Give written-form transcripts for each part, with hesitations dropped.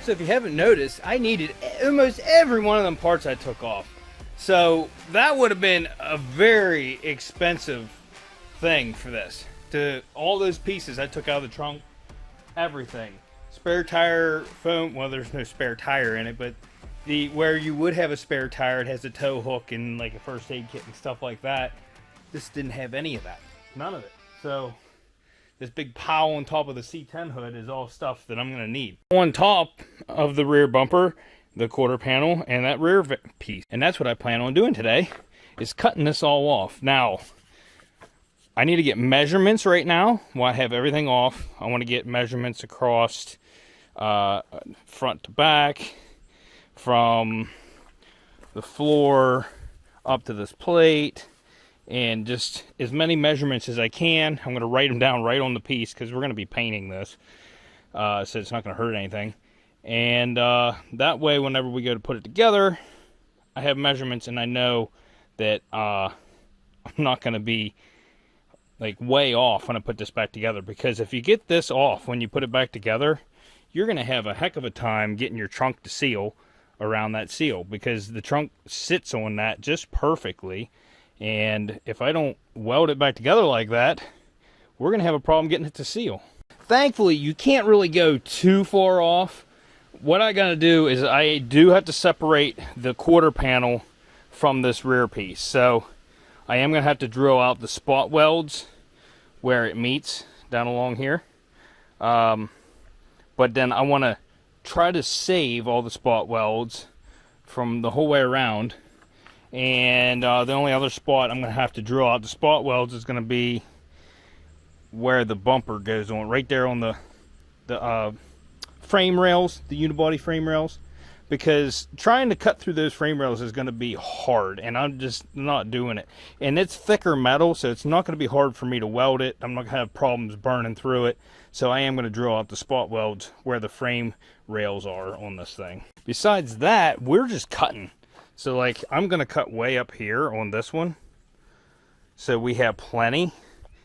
So if you haven't noticed, I needed almost every one of them parts I took off. So that would have been a very expensive thing for this. To all those pieces I took out of the trunk, everything. Spare tire foam, well there's no spare tire in it, but where you would have a spare tire, it has a tow hook and like a first aid kit and stuff like that. This didn't have any of that. None of it. So this big pile on top of the C10 hood is all stuff that I'm going to need. On top of the rear bumper, the quarter panel, and that rear piece. And that's what I plan on doing today, is cutting this all off. Now, I need to get measurements right now while I have everything off. I want to get measurements across front to back, from the floor up to this plate, and just as many measurements as I can. I'm going to write them down right on the piece because we're going to be painting this, so it's not going to hurt anything. And that way, whenever we go to put it together, I have measurements and I know that I'm not going to be like way off when I put this back together. Because if you get this off when you put it back together, you're going to have a heck of a time getting your trunk to seal around that seal, because the trunk sits on that just perfectly. And if I don't weld it back together like that, we're going to have a problem getting it to seal. Thankfully, you can't really go too far off. What I got to do is I do have to separate the quarter panel from this rear piece. So I am going to have to drill out the spot welds where it meets down along here. But then I want to try to save all the spot welds from the whole way around. And the only other spot I'm going to have to drill out the spot welds is going to be where the bumper goes on, right there on the frame rails, the unibody frame rails, because trying to cut through those frame rails is going to be hard, and I'm just not doing it. And it's thicker metal, so it's not going to be hard for me to weld it. I'm not going to have problems burning through it, so I am going to drill out the spot welds where the frame rails are on this thing. Besides that, we're just cutting. So like, I'm going to cut way up here on this one, so we have plenty,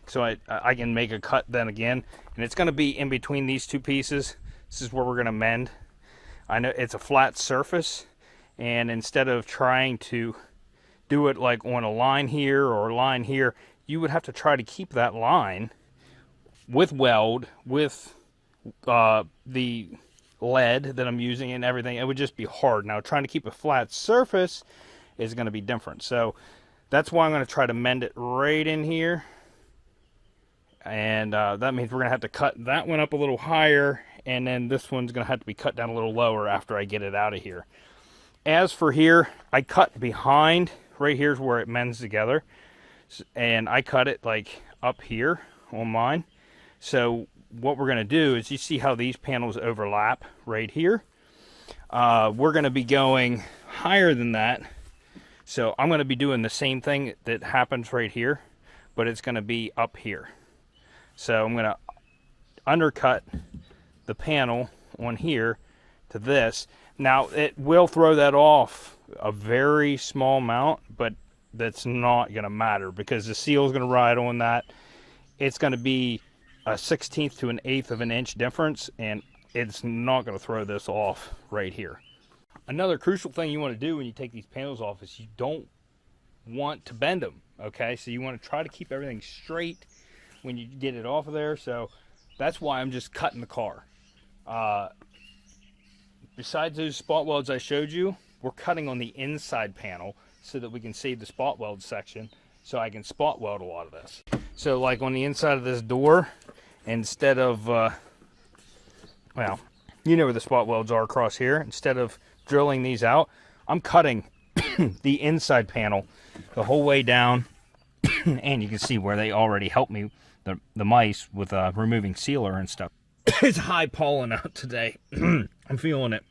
so I can make a cut then again. And it's going to be in between these two pieces. This is where we're going to mend. I know it's a flat surface, and instead of trying to do it like on a line here or a line here, you would have to try to keep that line with weld, with the lead that I'm using and everything. It would just be hard. Now trying to keep a flat surface is going to be different. So that's why I'm going to try to mend it right in here. And that means we're going to have to cut that one up a little higher, and then this one's going to have to be cut down a little lower after I get it out of here. As for here, I cut behind. Right here's where it mends together, and I cut it like up here on mine. So what we're going to do is, you see how these panels overlap right here? We're going to be going higher than that. So I'm going to be doing the same thing that happens right here, but it's going to be up here. So I'm going to undercut the panel on here to this. Now it will throw that off a very small amount, but that's not going to matter because the seal is going to ride on that. It's going to be a 1/16 to an 1/8 of an inch difference, and it's not going to throw this off right here. Another crucial thing you want to do when you take these panels off is you don't want to bend them, okay? So you want to try to keep everything straight when you get it off of there. So that's why I'm just cutting the car. Besides those spot welds I showed you, we're cutting on the inside panel so that we can save the spot weld section, so I can spot weld a lot of this. So like on the inside of this door, instead of, well, you know where the spot welds are across here. Instead of drilling these out, I'm cutting the inside panel the whole way down. And you can see where they already helped me, the mice, with removing sealer and stuff. It's high pollen out today. I'm feeling it.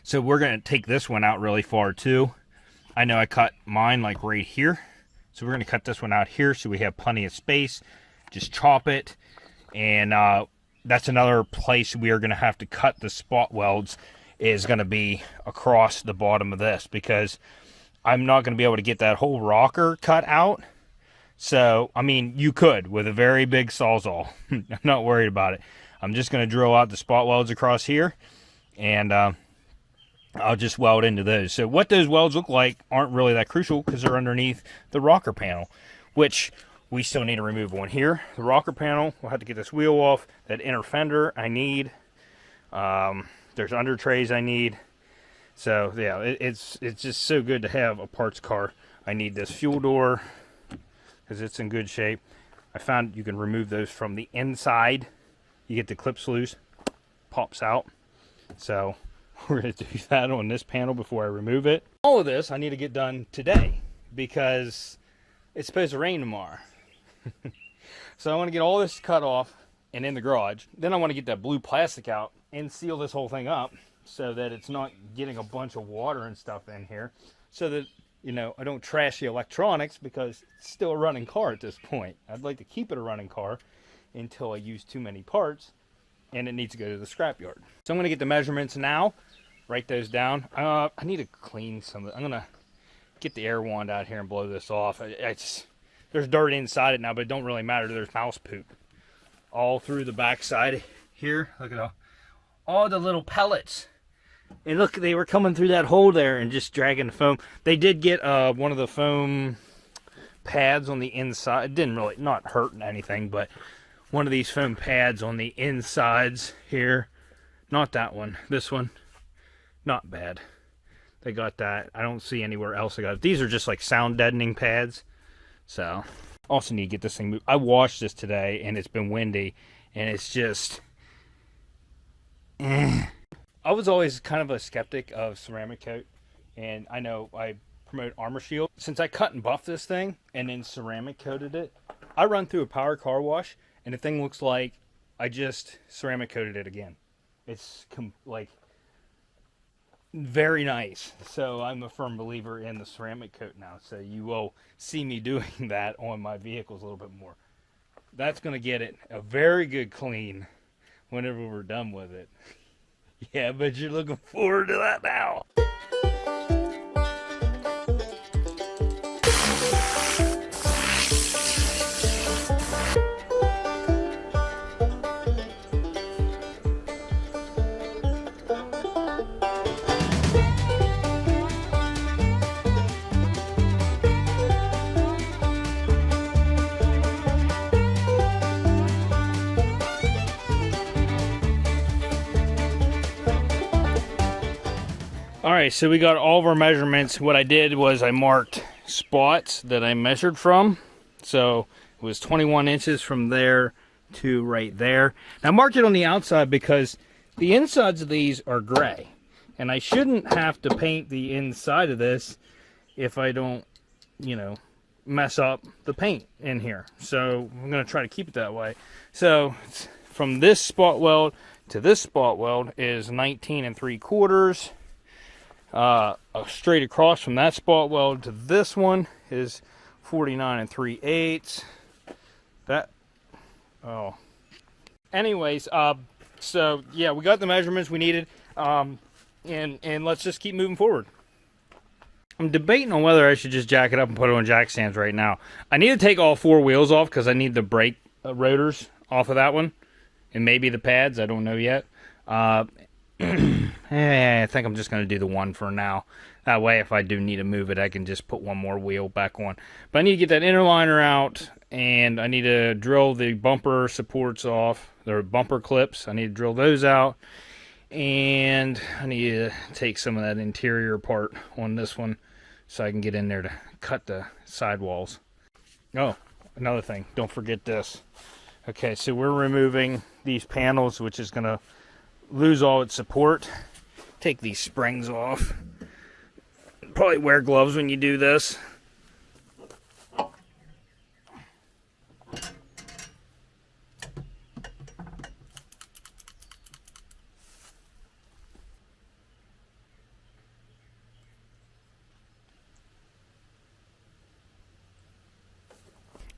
So we're going to take this one out really far too. I know I cut mine like right here. So we're going to cut this one out here so we have plenty of space. Just chop it. And that's another place we are going to have to cut the spot welds, is going to be across the bottom of this, because I'm not going to be able to get that whole rocker cut out. So, I mean, you could with a very big Sawzall. I'm not worried about it. I'm just going to drill out the spot welds across here, and I'll just weld into those. So what those welds look like aren't really that crucial because they're underneath the rocker panel, which we still need to remove one here. The rocker panel, we'll have to get this wheel off. That inner fender I need. There's under trays I need. So yeah, it's just so good to have a parts car. I need this fuel door because it's in good shape. I found you can remove those from the inside. You get the clips loose, pops out. So we're going to do that on this panel before I remove it. All of this I need to get done today because it's supposed to rain tomorrow. So I want to get all this cut off and in the garage. Then I want to get that blue plastic out and seal this whole thing up so that it's not getting a bunch of water and stuff in here, so that, you know, I don't trash the electronics because it's still a running car at this point. I'd like to keep it a running car until I use too many parts and it needs to go to the scrapyard. So I'm going to get the measurements now, write those down. I need to clean some of it. I'm going to get the air wand out here and blow this off. There's dirt inside it now, but it don't really matter. There's mouse poop all through the backside here. Look at all the little pellets. And look, they were coming through that hole there and just dragging the foam. They did get one of the foam pads on the inside. It didn't really, not hurt anything, but one of these foam pads on the insides here. Not that one. This one. Not bad. They got that. I don't see anywhere else they got it. These are just like sound deadening pads. So, also need to get this thing moved. I washed this today and it's been windy and it's just... I was always kind of a skeptic of ceramic coat, and I know I promote Armor Shield. Since I cut and buffed this thing and then ceramic coated it, I run through a power car wash and the thing looks like I just ceramic coated it again. It's like very nice. So I'm a firm believer in the ceramic coat now, so you will see me doing that on my vehicles a little bit more. That's going to get it a very good clean whenever we're done with it. Yeah, but you're looking forward to that now. Alright, so we got all of our measurements. What I did was I marked spots that I measured from. So it was 21 inches from there to right there. Now I marked it on the outside because the insides of these are gray. And I shouldn't have to paint the inside of this if I don't, you know, mess up the paint in here. So I'm going to try to keep it that way. So from this spot weld to this spot weld is 19 3/4. Straight across from that spot weld to this one is 49 3/8. That, oh. Anyways, so yeah, we got the measurements we needed, and let's just keep moving forward. I'm debating on whether I should just jack it up and put it on jack stands right now. I need to take all 4 wheels off because I need the brake rotors off of that one, and maybe the pads. I don't know yet. I think I'm just going to do the one for now. That way, if I do need to move it, I can just put one more wheel back on. But I need to get that inner liner out, and I need to drill the bumper supports off. There are bumper clips. I need to drill those out. And I need to take some of that interior apart on this one so I can get in there to cut the sidewalls. Oh, another thing. Don't forget this. Okay, so we're removing these panels, which is going to lose all its support. Take these springs off. Probably wear gloves when you do this.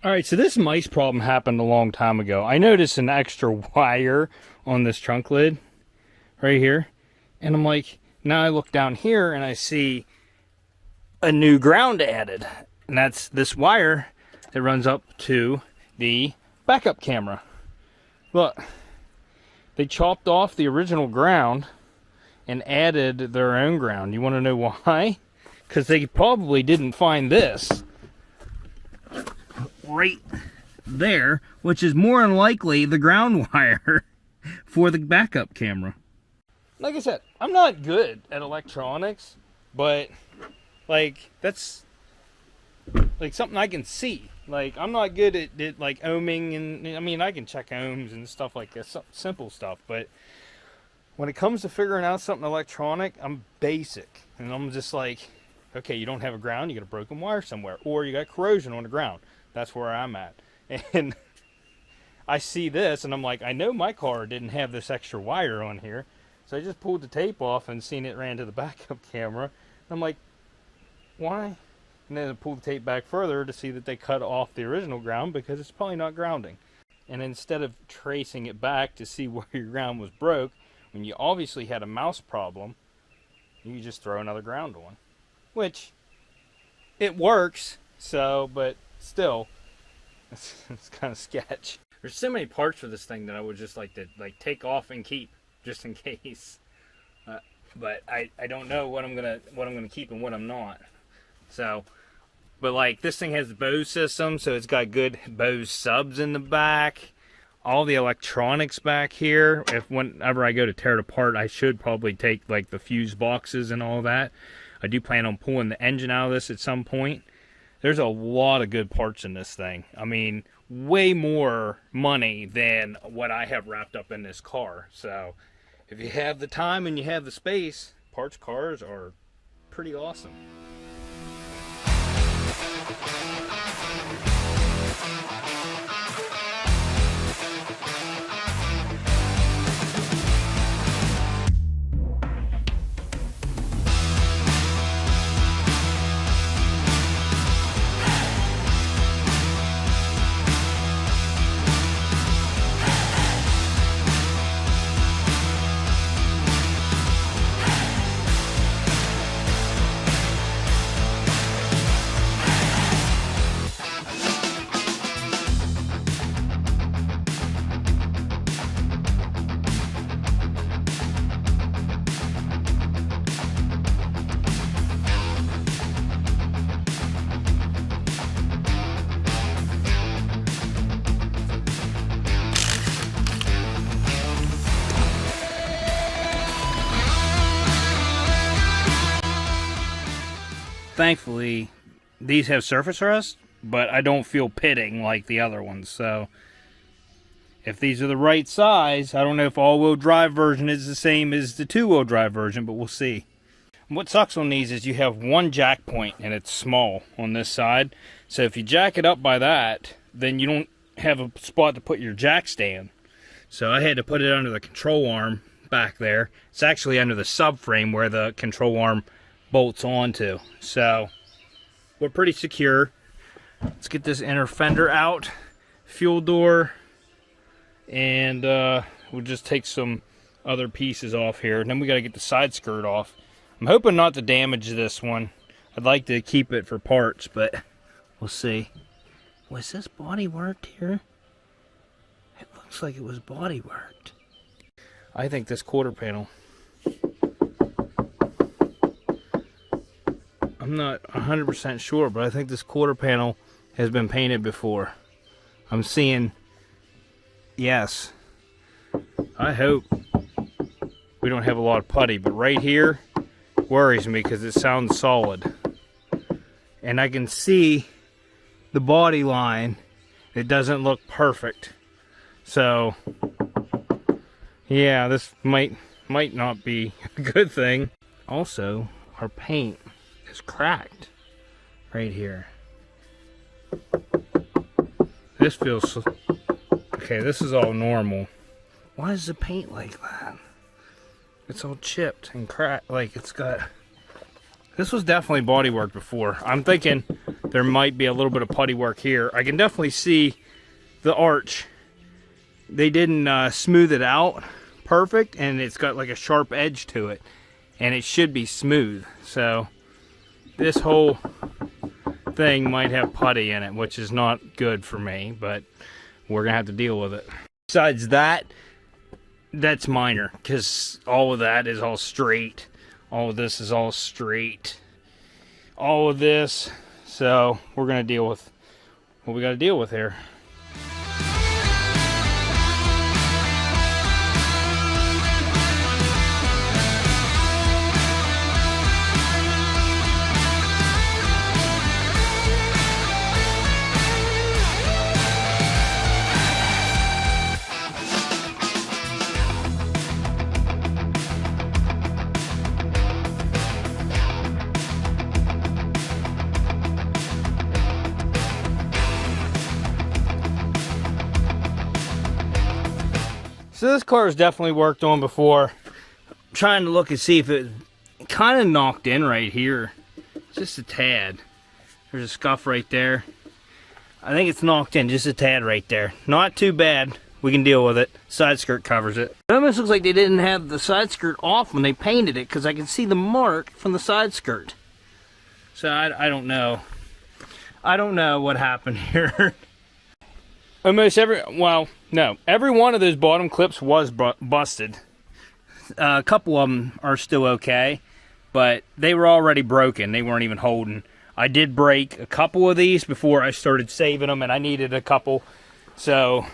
Alright, so this mice problem happened a long time ago. I noticed an extra wire on this trunk lid right here. And I'm like, now I look down here and I see a new ground added. And that's this wire that runs up to the backup camera. Look, they chopped off the original ground and added their own ground. You want to know why? Because they probably didn't find this right there, which is more than likely the ground wire for the backup camera. Like I said, I'm not good at electronics, but like that's like something I can see. Like I'm not good at like ohming, and I mean I can check ohms and stuff like this, simple stuff, but when it comes to figuring out something electronic, I'm basic. And I'm just like, okay, you don't have a ground, you got a broken wire somewhere, or you got corrosion on the ground. That's where I'm at. And I see this and I'm like, I know my car didn't have this extra wire on here. So I just pulled the tape off and seen it ran to the backup camera. And I'm like, why? And then I pulled the tape back further to see that they cut off the original ground because it's probably not grounding. And instead of tracing it back to see where your ground was broke, when you obviously had a mouse problem, you just throw another ground on. Which, it works, so, but still, it's kind of sketch. There's so many parts for this thing that I would just like to take off and keep, just in case. But I don't know what I'm gonna keep and what I'm not. So, but like this thing has the Bose system, so it's got good Bose subs in the back. All the electronics back here. Whenever I go to tear it apart, I should probably take like the fuse boxes and all that. I do plan on pulling the engine out of this at some point. There's a lot of good parts in this thing. I mean, way more money than what I have wrapped up in this car. So, if you have the time and you have the space, parts cars are pretty awesome. Thankfully, these have surface rust, but I don't feel pitting like the other ones. So, if these are the right size, I don't know if all-wheel drive version is the same as the two-wheel drive version, but we'll see. What sucks on these is you have one jack point, and it's small on this side. So if you jack it up by that, then you don't have a spot to put your jack stand. So I had to put it under the control arm back there. It's actually under the subframe where the control arm bolts onto. So we're pretty secure. Let's get this inner fender out, fuel door, and we'll just take some other pieces off here. And then we got to get the side skirt off. I'm hoping not to damage this one. I'd like to keep it for parts, but we'll see. Was this body worked here? It looks like it was body worked. I think this quarter panel, I'm not 100% sure, but I think this quarter panel has been painted before. I'm seeing, yes. I hope we don't have a lot of putty, but right here worries me because it sounds solid. And I can see the body line. It doesn't look perfect. So, yeah, this might not be a good thing. Also, our paint is cracked right here. This feels okay. This is all normal. Why is the paint like that? It's all chipped and cracked. Like it's got. This was definitely body work before. I'm thinking there might be a little bit of putty work here. I can definitely see the arch. They didn't smooth it out perfect, and it's got like a sharp edge to it, and it should be smooth. So this whole thing might have putty in it, which is not good for me, but we're gonna have to deal with it. Besides that, that's minor, because all of that is all straight. All of this is all straight. All of this. So we're going to deal with what we got to deal with here. So this car has definitely worked on before. I'm trying to look and see if it kind of knocked in right here. Just a tad. There's a scuff right there. I think it's knocked in just a tad right there. Not too bad. We can deal with it. Side skirt covers it. It almost looks like they didn't have the side skirt off when they painted it, because I can see the mark from the side skirt. So I don't know. I don't know what happened here. Almost every, well, no, every one of those bottom clips was busted. A couple of them are still okay, but they were already broken. They weren't even holding. I did break a couple of these before I started saving them, and I needed a couple. So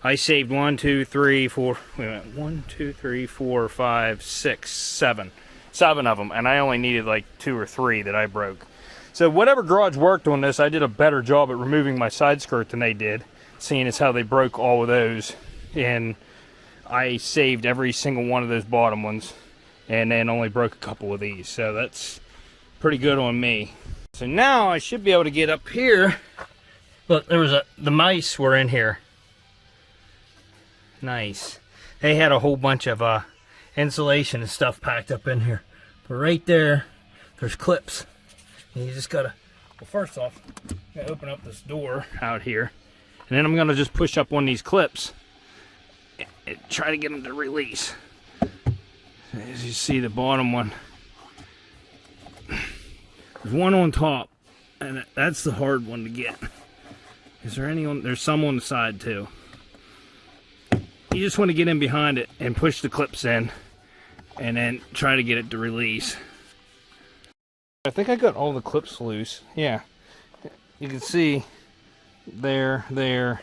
I saved 1, 2, 3, 4, wait a minute, 1, 2, 3, 4, 5, 6, 7. 7 of them, and I only needed like 2 or 3 that I broke. So whatever garage worked on this, I did a better job at removing my side skirt than they did. Seeing as how they broke all of those, and I saved every single one of those bottom ones, and then only broke a couple of these, so that's pretty good on me. So now I should be able to get up here. Look, there was the mice were in here. Nice. They had a whole bunch of insulation and stuff packed up in here, but right there, there's clips, and you just gotta, well, first off, I'm gonna open up this door out here. And then I'm going to just push up one of these clips and try to get them to release. As you see, the bottom one. There's one on top, and that's the hard one to get. Is there any on? There's some on the side too. You just want to get in behind it and push the clips in, and then try to get it to release. I think I got all the clips loose. Yeah. You can see there,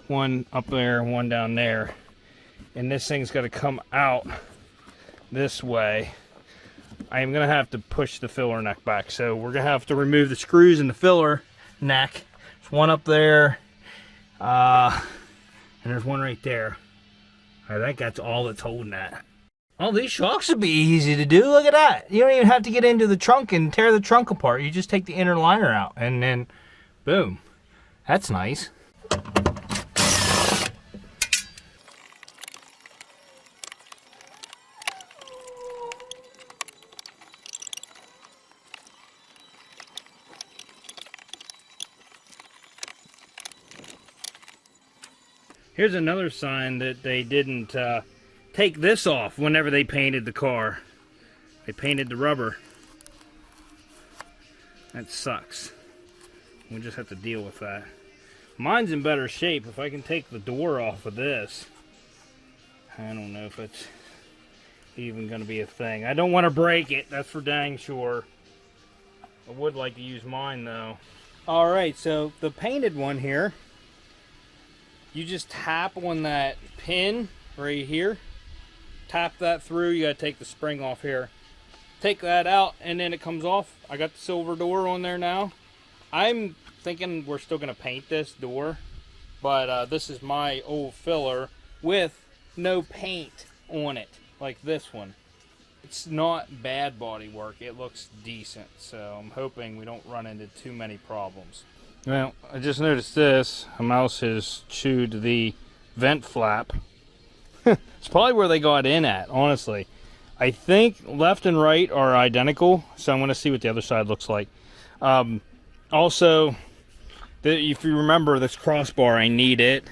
one up there, one down there, and this thing's got to come out this way. I am going to have to push the filler neck back, so we're going to have to remove the screws in the filler neck. There's one up there, and there's one right there. I think that's all that's holding that. Oh, these shocks would be easy to do. Look at that. You don't even have to get into the trunk and tear the trunk apart. You just take the inner liner out, and then boom. That's nice. Here's another sign that they didn't take this off whenever they painted the car. They painted the rubber. That sucks. We'll just have to deal with that. Mine's in better shape. If I can take the door off of this, I don't know if it's even going to be a thing. I don't want to break it, that's for dang sure. I would like to use mine though. Alright, so the painted one here, you just tap on that pin right here. Tap that through. You got to take the spring off here. Take that out and then it comes off. I got the silver door on there now. I'm thinking we're still going to paint this door, but this is my old filler with no paint on it like this one. It's not bad body work. It looks decent, so I'm hoping we don't run into too many problems. Well, I just noticed this. A mouse has chewed the vent flap. It's probably where they got in at, honestly. I think left and right are identical, so I'm going to see what the other side looks like. Also, if you remember this crossbar, I need it.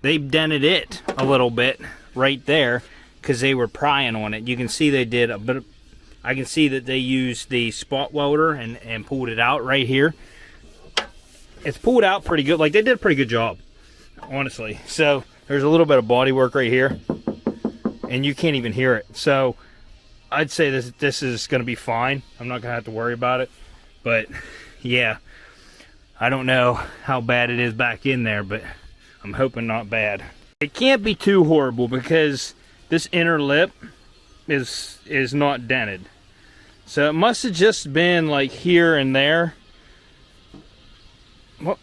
They dented it a little bit right there because they were prying on it. You can see they did a bit. I can see that they used the spot welder and pulled it out right here. It's pulled out pretty good. Like, they did a pretty good job, honestly. So there's a little bit of body work right here. and you can't even hear it. So I'd say this is going to be fine. I'm not going to have to worry about it. But yeah, I don't know how bad it is back in there, but I'm hoping not bad. It can't be too horrible because this inner lip is not dented. So it must have just been like here and there. What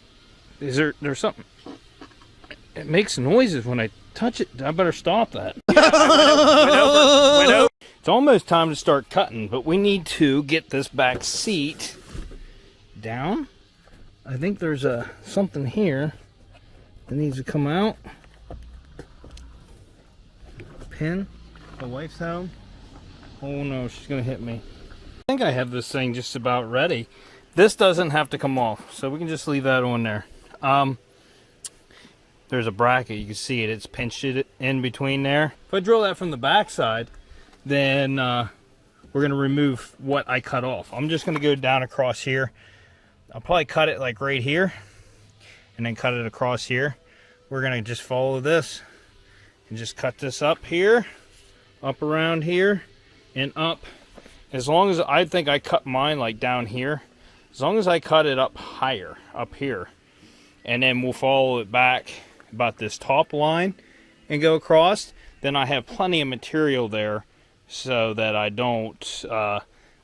is there's something? It makes noises when I touch it. I better stop that. Yeah, went over. It's almost time to start cutting, but we need to get this back seat down. I think there's something here that needs to come out. Pin. The wife's home. Oh no, she's gonna hit me. I think I have this thing just about ready. This doesn't have to come off, so we can just leave that on there. There's a bracket, you can see it, it's pinched it in between there. If I drill that from the back side, then we're gonna remove what I cut off. I'm just gonna go down across here. I'll probably cut it like right here, and then cut it across here. We're gonna just follow this, and just cut this up here, up around here, and up. As long as, I think I cut mine like down here, as long as I cut it up higher, up here, and then we'll follow it back about this top line and go across, then I have plenty of material there so that I don't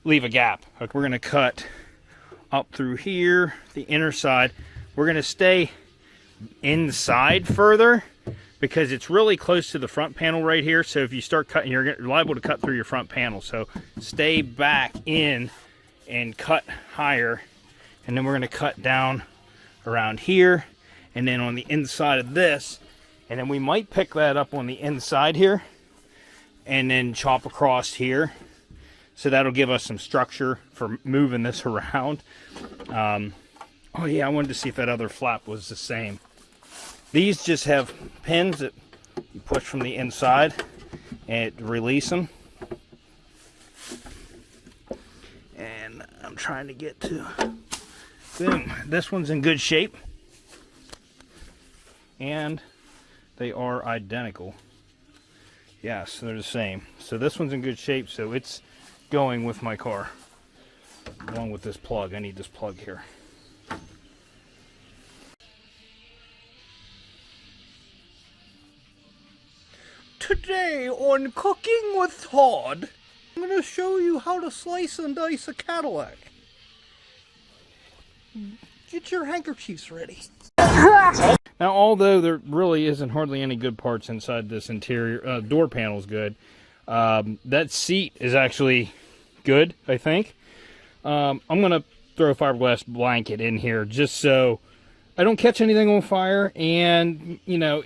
leave a gap. Like we're gonna cut up through here, the inner side. We're gonna stay inside further because it's really close to the front panel right here. So if you start cutting, you're liable to cut through your front panel. So stay back in and cut higher. And then we're gonna cut down around here and then on the inside of this. And then we might pick that up on the inside here and then chop across here. So that'll give us some structure for moving this around. Oh yeah, I wanted to see if that other flap was the same. These just have pins that you push from the inside and release them. And I'm trying to get to, boom, this one's in good shape. And they are identical. Yes, they're the same. So this one's in good shape, so it's going with my car. Along with this plug, I need this plug here. Today on Cooking with Todd, I'm going to show you how to slice and dice a Cadillac. Get your handkerchiefs ready. Now, although there really isn't hardly any good parts inside this interior, door panel's good. That seat is actually good, I think. I'm going to throw a fiberglass blanket in here just so I don't catch anything on fire, and, you know,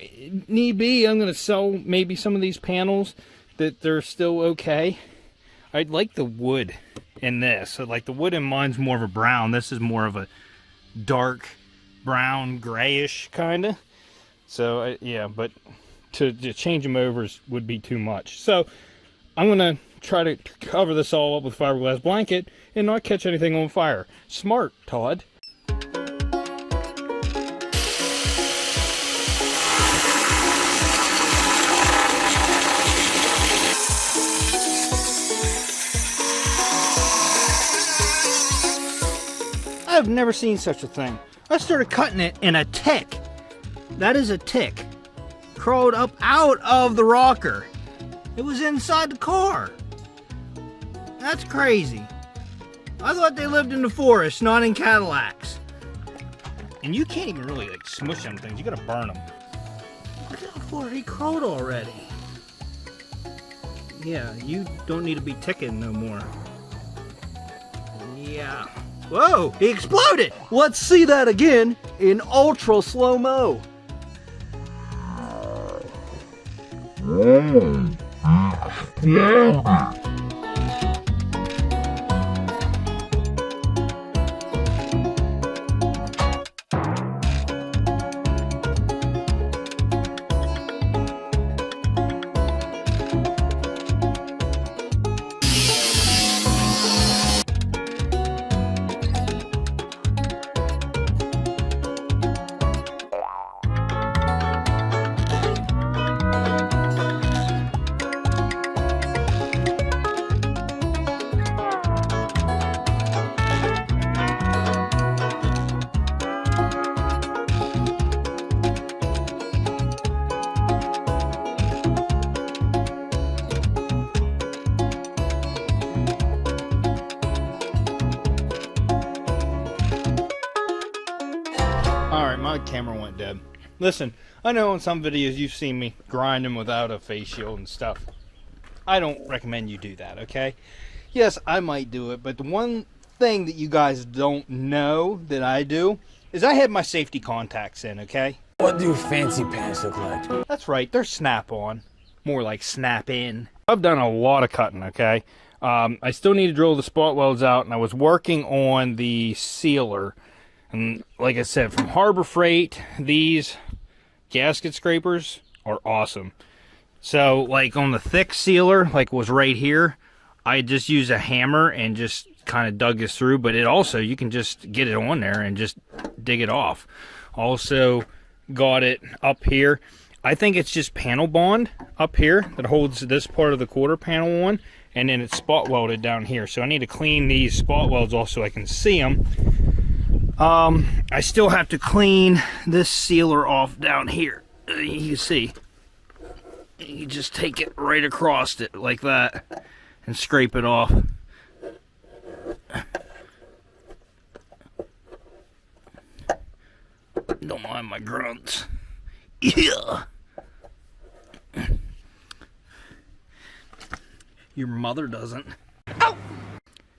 need be, I'm going to sell maybe some of these panels that they're still okay. I'd like the wood in this. So, like, the wood in mine's more of a brown. This is more of a dark brown, grayish kind of. So, yeah, but to change them over would be too much. So, I'm going to try to cover this all up with a fiberglass blanket and not catch anything on fire. Smart, Todd. I've never seen such a thing. I started cutting it and a tick, that is a tick, crawled up out of the rocker. It was inside the car. That's crazy. I thought they lived in the forest, not in Cadillacs. And you can't even really like smush them things, you gotta burn them. Look how far he crawled already. Yeah, you don't need to be ticking no more. Yeah. Whoa, he exploded! Let's see that again in ultra slow-mo. camera went dead. Listen, I know in some videos you've seen me grinding without a face shield and stuff. I don't recommend you do that, okay? Yes, I might do it, but the one thing that you guys don't know that I do is I have my safety contacts in, okay? What do fancy pants look like? That's right, they're snap-on. More like snap-in. I've done a lot of cutting, okay? I still need to drill the spot welds out, and I was working on the sealer. And like I said, from Harbor Freight, these gasket scrapers are awesome. So, like on the thick sealer, like was right here, I just used a hammer and just kind of dug this through. But it also, you can just get it on there and just dig it off. Also got it up here. I think it's just panel bond up here that holds this part of the quarter panel on. And then it's spot welded down here. So I need to clean these spot welds off so I can see them. I still have to clean this sealer off down here. You can see. You just take it right across it like that and scrape it off. Don't mind my grunts. Yeah. Your mother doesn't. Ow!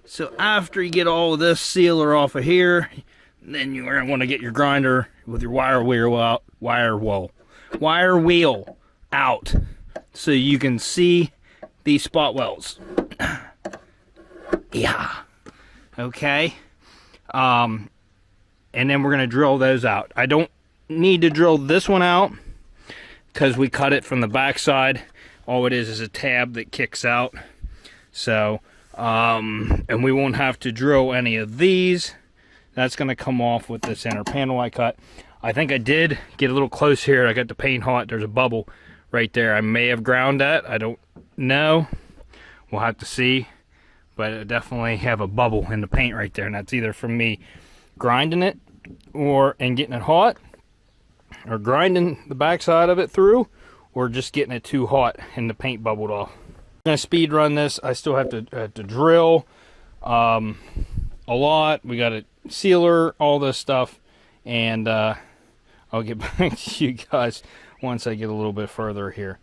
So after you get all of this sealer off of here, then you're going to want to get your grinder with your wire wheel out so you can see these spot welds. Yeah. Okay. And then we're going to drill those out. I don't need to drill this one out because we cut it from the backside. All it is a tab that kicks out. So, and we won't have to drill any of these. That's going to come off with this inner panel I cut. I think I did get a little close here. I got the paint hot. There's a bubble right there. I may have ground that. I don't know. We'll have to see. But I definitely have a bubble in the paint right there. And that's either from me grinding it and getting it hot, or grinding the backside of it through, or just getting it too hot and the paint bubbled off. I'm going to speed run this. I still have to drill a lot. We got a sealer, all this stuff, and I'll get back to you guys once I get a little bit further here.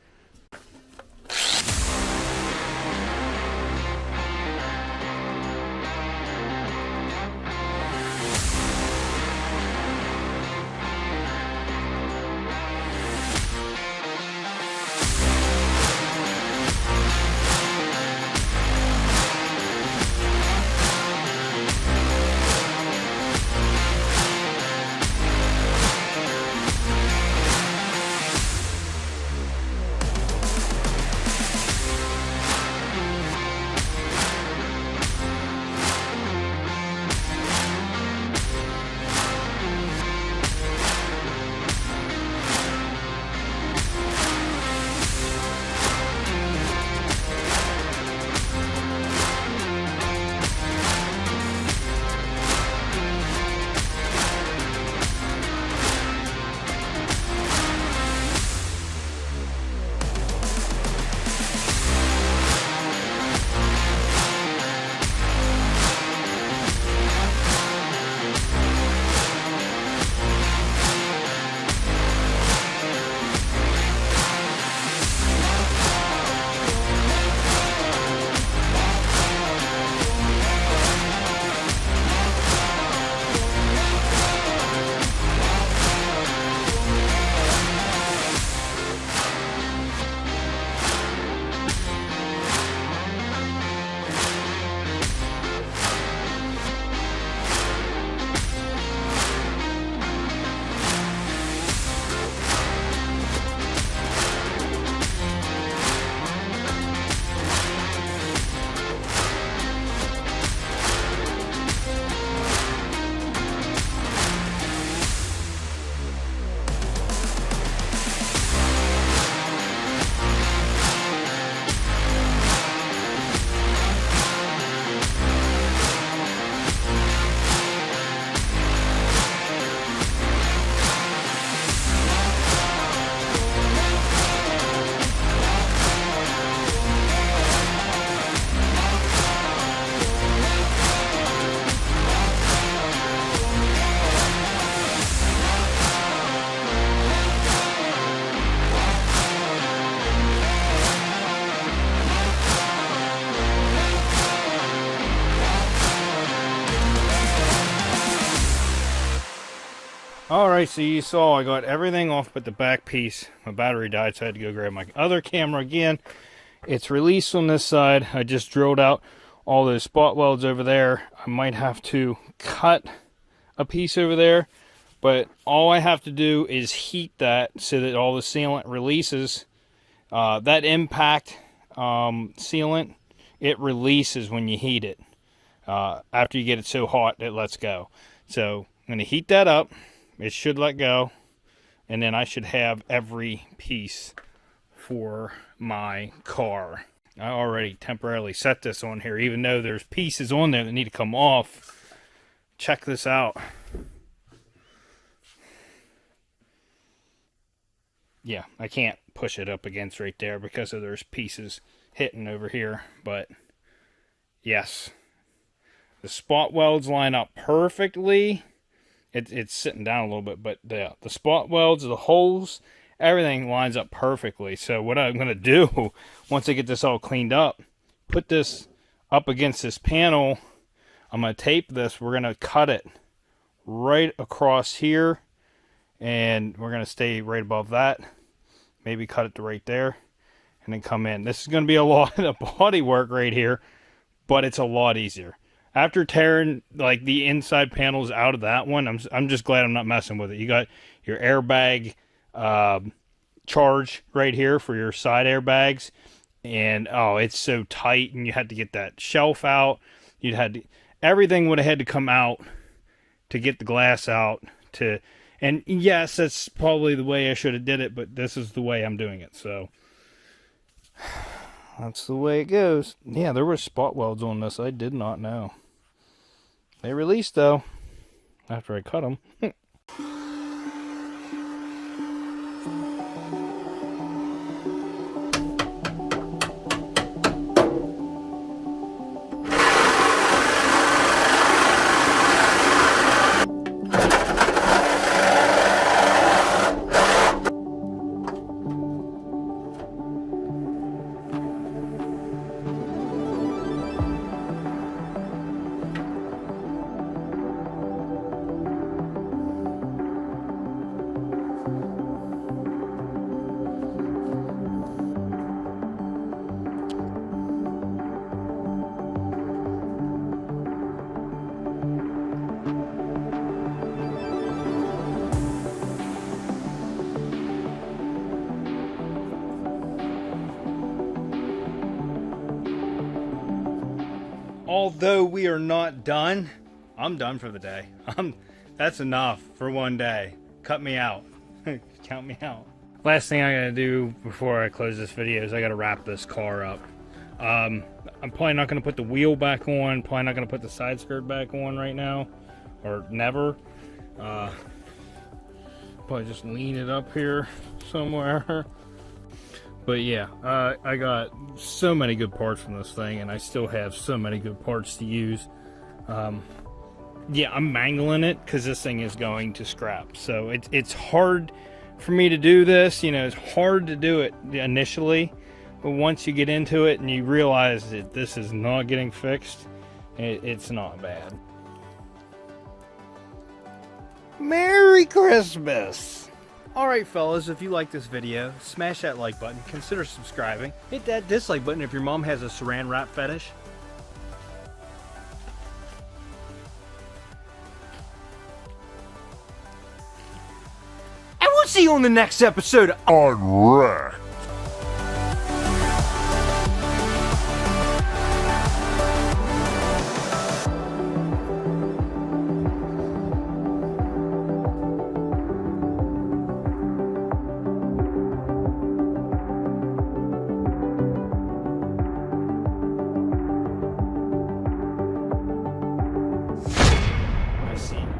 Alright, so you saw I got everything off but the back piece. My battery died, so I had to go grab my other camera again. It's released on this side. I just drilled out all those spot welds over there. I might have to cut a piece over there, but all I have to do is heat that so that all the sealant releases. That impact sealant, it releases when you heat it. After you get it so hot, it lets go. So I'm going to heat that up. It should let go, and then I should have every piece for my car. I already temporarily set this on here, even though there's pieces on there that need to come off. Check this out. Yeah, I can't push it up against right there because of there's pieces hitting over here, but yes, the spot welds line up perfectly. It's sitting down a little bit, but the spot welds, the holes, everything lines up perfectly. So what I'm going to do, once I get this all cleaned up, put this up against this panel. I'm going to tape this. We're going to cut it right across here, and we're going to stay right above that. Maybe cut it to right there, and then come in. This is going to be a lot of body work right here, but it's a lot easier. After tearing like the inside panels out of that one, I'm just glad I'm not messing with it. You got your airbag charge right here for your side airbags, and oh, it's so tight, and you had to get that shelf out. You'd had to, everything would have had to come out to get the glass out to, and yes, that's probably the way I should have did it, but this is the way I'm doing it. So that's the way it goes. Yeah, there were spot welds on this. I did not know. They released, though, after I cut them. Although we are not done, I'm done for the day. That's enough for one day. Cut me out. Count me out. Last thing I gotta do before I close this video is I gotta wrap this car up. I'm probably not gonna put the wheel back on. Probably not gonna put the side skirt back on right now, or never. Probably just lean it up here somewhere. But yeah, I got so many good parts from this thing, and I still have so many good parts to use. Yeah, I'm mangling it because this thing is going to scrap. So it's hard for me to do this. You know, it's hard to do it initially, but once you get into it and you realize that this is not getting fixed, it's not bad. Merry Christmas! Alright fellas, if you like this video, smash that like button, consider subscribing, hit that dislike button if your mom has a saran wrap fetish. And we'll see you on the next episode on Wreck.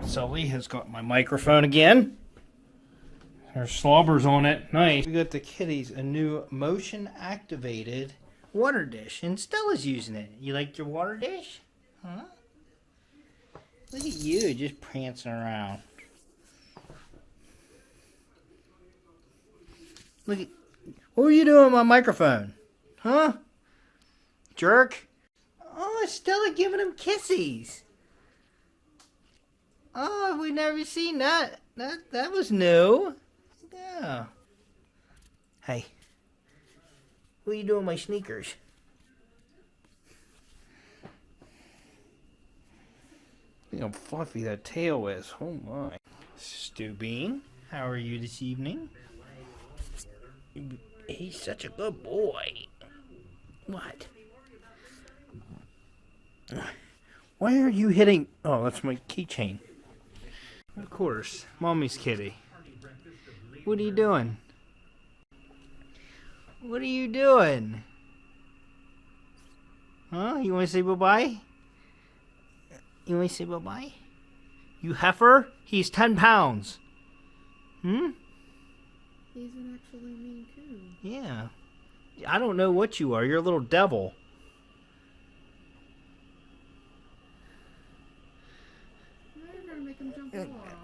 Sully has got my microphone again. There's slobbers on it. Nice. We got the kitties a new motion activated water dish, and Stella's using it. You like your water dish? Huh? Look at you just prancing around. Look at, what were you doing with my microphone? Huh? Jerk? Oh, Stella giving him kissies. Oh, we never seen that. That was new. Yeah. Hey. What are you doing with my sneakers? Look how fluffy that tail is. Oh my. Stu Bean, how are you this evening? He's such a good boy. What? Why are you hitting? Oh, that's my keychain. Of course, Mommy's kitty. What are you doing? What are you doing? Huh? You want to say bye-bye? You want to say bye-bye? You heifer? He's 10 pounds. Hmm? He's an actually mean coon. Yeah. I don't know what you are. You're a little devil. Now you're gonna make him jump off.